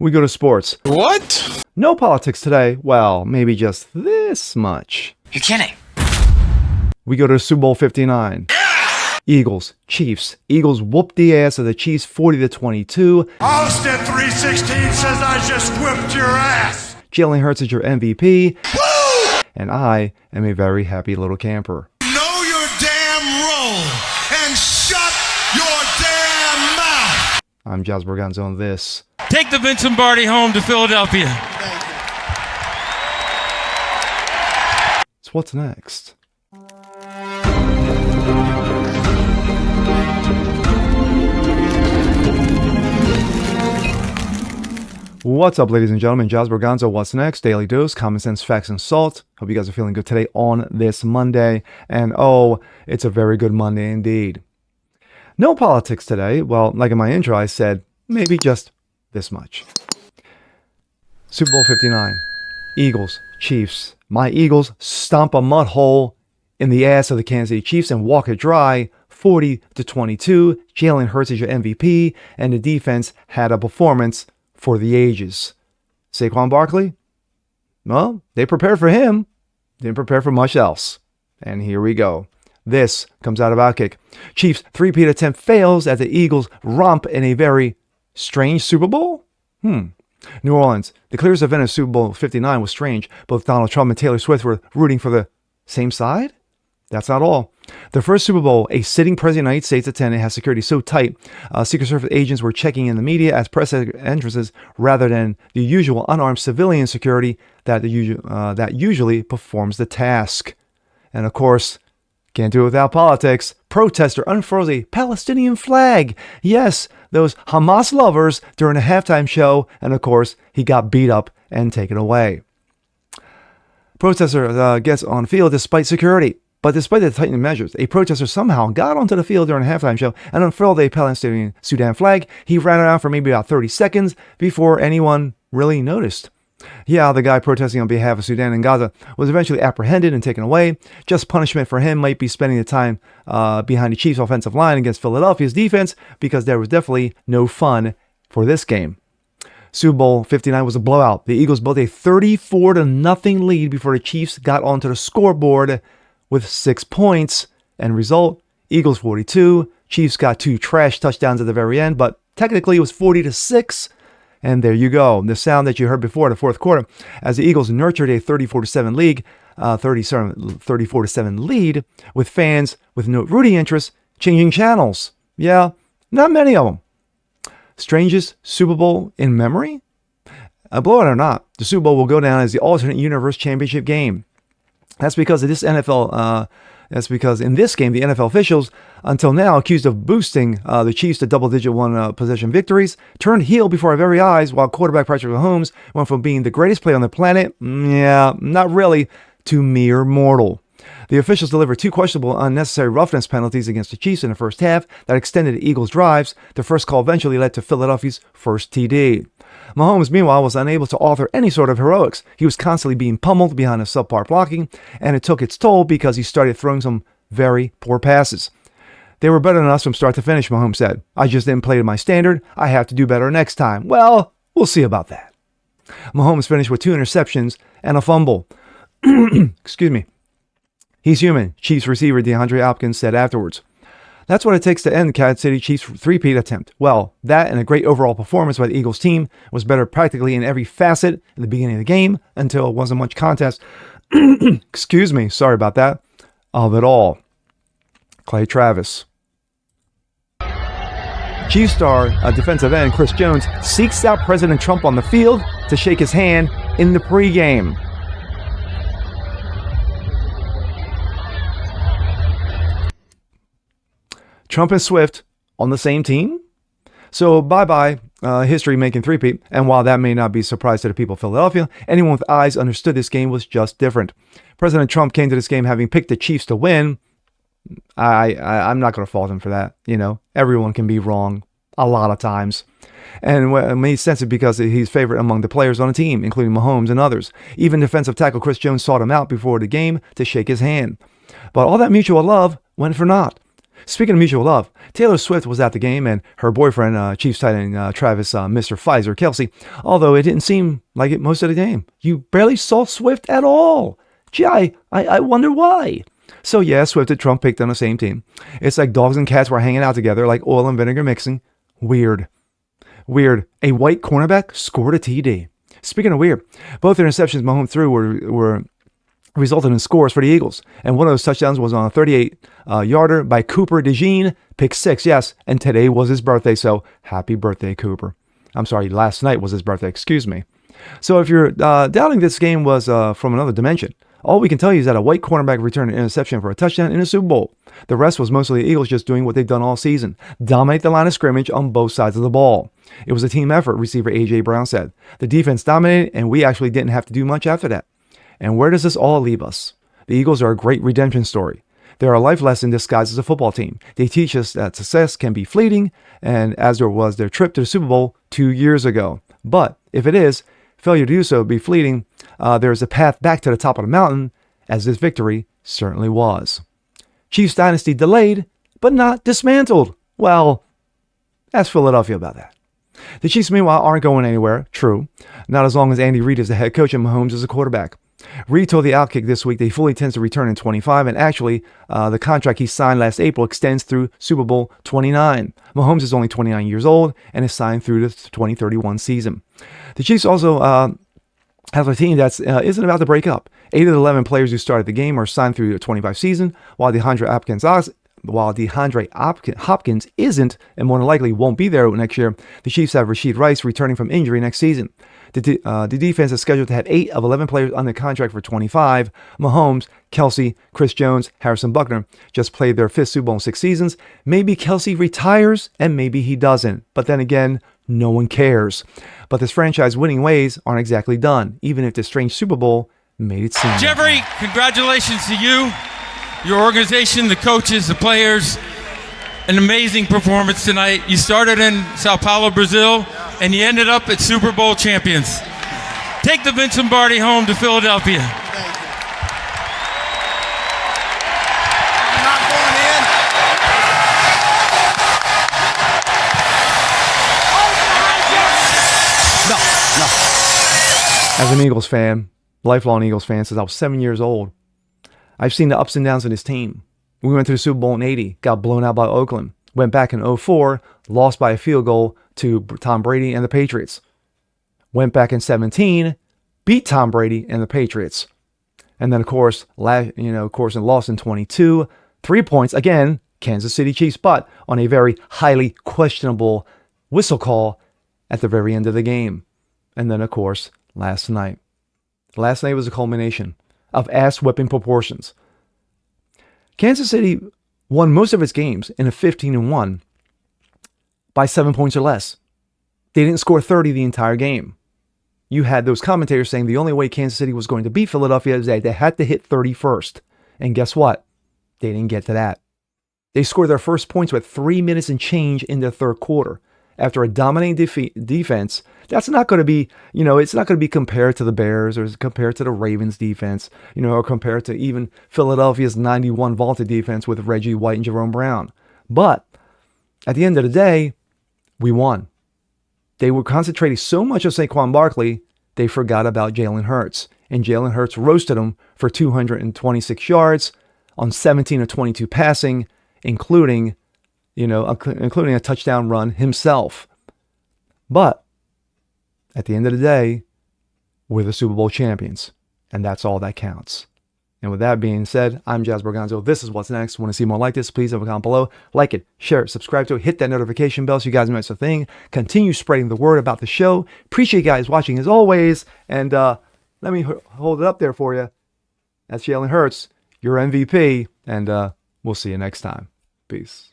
We go to sports. What? No politics today. Well, maybe just this much. You're kidding. We go to Super Bowl 59. Eagles, Chiefs. Eagles whooped the ass of the Chiefs 40-22. Austin 316 says I just whipped your ass. Jalen Hurts is your MVP. Woo! And I am a very happy little camper. Know your damn role and shut your damn mouth. I'm Jazz Borganzo on this. Take the Vince Lombardi home to Philadelphia. So what's next? What's up, ladies and gentlemen? Jazz Borganzo, what's next? Daily dose, common sense, facts, and salt. Hope you guys are feeling good today on this Monday. And oh, it's a very good Monday indeed. No politics today. Well, like in my intro, I said maybe just this much. Super Bowl 59. Eagles, Chiefs. My Eagles stomp a mud hole in the ass of the Kansas City Chiefs and walk it dry. 40-22. Jalen Hurts is your MVP, and the defense had a performance for the ages. Saquon Barkley? Well, they prepared for him. Didn't prepare for much else. And here we go. This comes out of Outkick. Chiefs three-peat attempt fails as the Eagles romp in a very strange Super Bowl? New Orleans. The clearest event of Super Bowl 59 was strange. Both Donald Trump and Taylor Swift were rooting for the same side? That's not all. The first Super Bowl a sitting president of the United States attended has security so tight, Secret Service agents were checking in the media as press entrances rather than the usual unarmed civilian security that usually performs the task. And of course, can't do it without politics. Protester unfurls a Palestinian flag. Yes, those Hamas lovers during a halftime show, and of course, he got beat up and taken away. Protester gets on field despite security. But despite the tightening measures, a protester somehow got onto the field during a halftime show and unfurled a Palestinian Sudan flag. He ran around for maybe about 30 seconds before anyone really noticed. Yeah, the guy protesting on behalf of Sudan and Gaza was eventually apprehended and taken away. Just punishment for him might be spending the time behind the Chiefs' offensive line against Philadelphia's defense, because there was definitely no fun for this game. Super Bowl 59 was a blowout. The Eagles built a 34-0 lead before the Chiefs got onto the scoreboard with 6 points. End result, Eagles 42. Chiefs got 2 trash touchdowns at the very end, but technically it was 40-6. And there you go. The sound that you heard before the fourth quarter, as the Eagles nurtured a 34-7 lead with fans with no rooting interest changing channels. Yeah, not many of them. Strangest Super Bowl in memory? A blowout or not, the Super Bowl will go down as the alternate universe championship game. That's because in this game, the NFL officials, until now accused of boosting the Chiefs to double-digit one-possession victories, turned heel before our very eyes, while quarterback Patrick Mahomes went from being the greatest player on the planet, not really, to mere mortal. The officials delivered 2 questionable unnecessary roughness penalties against the Chiefs in the first half that extended the Eagles' drives. The first call eventually led to Philadelphia's first TD. Mahomes, meanwhile, was unable to author any sort of heroics. He was constantly being pummeled behind his subpar blocking, and it took its toll because he started throwing some very poor passes. They were better than us from start to finish, Mahomes said. I just didn't play to my standard. I have to do better next time. Well, we'll see about that. Mahomes finished with 2 interceptions and a fumble. Excuse me. He's human, Chiefs receiver DeAndre Hopkins said afterwards. That's what it takes to end the Kansas City Chiefs' three-peat attempt. Well, that and a great overall performance by the Eagles team was better practically in every facet in the beginning of the game until it wasn't much contest. Excuse me, sorry about that. Of it all. Clay Travis. Chiefs star defensive end Chris Jones seeks out President Trump on the field to shake his hand in the pregame. Trump and Swift on the same team? So bye-bye history making three-peat. And while that may not be a surprise to the people of Philadelphia, anyone with eyes understood this game was just different. President Trump came to this game having picked the Chiefs to win. I'm not going to fault him for that. You know, everyone can be wrong a lot of times. And it made sense because he's favorite among the players on the team, including Mahomes and others. Even defensive tackle Chris Jones sought him out before the game to shake his hand. But all that mutual love went for naught. Speaking of mutual love, Taylor Swift was at the game, and her boyfriend, Chiefs tight end Travis Mr. Pfizer Kelsey, although it didn't seem like it most of the game. You barely saw Swift at all. Gee, I wonder why. So yeah, Swift and Trump picked on the same team. It's like dogs and cats were hanging out together, like oil and vinegar mixing. Weird. A white cornerback scored a TD. Speaking of weird, both interceptions Mahomes threw were resulted in scores for the Eagles. And one of those touchdowns was on a 38-yarder by Cooper DeJean, pick 6, yes. And today was his birthday, so happy birthday, Cooper. I'm sorry, last night was his birthday, excuse me. So if you're doubting this game was from another dimension, all we can tell you is that a white cornerback returned an interception for a touchdown in a Super Bowl. The rest was mostly the Eagles just doing what they've done all season, dominate the line of scrimmage on both sides of the ball. It was a team effort, receiver A.J. Brown said. The defense dominated, and we actually didn't have to do much after that. And where does this all leave us? The Eagles are a great redemption story. They're a life lesson disguised as a football team. They teach us that success can be fleeting, and as there was their trip to the Super Bowl 2 years ago. But if it is, failure to do so be fleeting, there is a path back to the top of the mountain, as this victory certainly was. Chiefs dynasty delayed, but not dismantled. Well, ask Philadelphia about that. The Chiefs, meanwhile, aren't going anywhere. True. Not as long as Andy Reid is the head coach and Mahomes is the quarterback. Reid told the Outkick this week that he fully intends to return in 25, and actually, the contract he signed last April extends through Super Bowl 29. Mahomes is only 29 years old and is signed through the 2031 season. The Chiefs also have a team that isn't about to break up. 8 of the 11 players who started the game are signed through the 25 season, while DeAndre Hopkins isn't, and more than likely won't be there next year. The Chiefs have Rashid Rice returning from injury next season. The defense is scheduled to have 8 of 11 players under contract for 25. Mahomes, Kelsey, Chris Jones, Harrison Buckner just played their 5th Super Bowl in 6 seasons. Maybe Kelsey retires, and maybe he doesn't. But then again, no one cares. But this franchise winning ways aren't exactly done, even if this strange Super Bowl made it seem. Jeffrey, congratulations to you, your organization, the coaches, the players. An amazing performance tonight. You started in Sao Paulo, Brazil, and you ended up at Super Bowl champions. Take the Vince Lombardi home to Philadelphia. I'm not going in. No. As an Eagles fan, lifelong Eagles fan since I was 7 years old, I've seen the ups and downs of this team. We went to the Super Bowl in 80, got blown out by Oakland. Went back in 04, lost by a field goal to Tom Brady and the Patriots. Went back in 17, beat Tom Brady and the Patriots. And then, of course, and lost in 22. 3 points, again, Kansas City Chiefs, but on a very highly questionable whistle call at the very end of the game. And then, of course, last night. Last night was a culmination of ass-whipping proportions. Kansas City won most of its games in a 15-1 by 7 points or less. They didn't score 30 the entire game. You had those commentators saying the only way Kansas City was going to beat Philadelphia is that they had to hit 30 first. And guess what? They didn't get to that. They scored their first points with 3 minutes and change in the third quarter. After a dominating defense, that's not going to be, it's not going to be compared to the Bears or compared to the Ravens defense, or compared to even Philadelphia's 91 vaulted defense with Reggie White and Jerome Brown. But at the end of the day, we won. They were concentrating so much on Saquon Barkley, they forgot about Jalen Hurts. And Jalen Hurts roasted him for 226 yards on 17 of 22 passing, including a touchdown run himself. But at the end of the day, we're the Super Bowl champions, and that's all that counts. And with that being said, I'm Jazz Borgonzo. This is What's Next. Want to see more like this? Please leave a comment below. Like it, share it, subscribe to it, hit that notification bell so you guys know it's a thing. Continue spreading the word about the show. Appreciate you guys watching as always. And let me hold it up there for you. That's Jalen Hurts, your MVP. And we'll see you next time. Peace.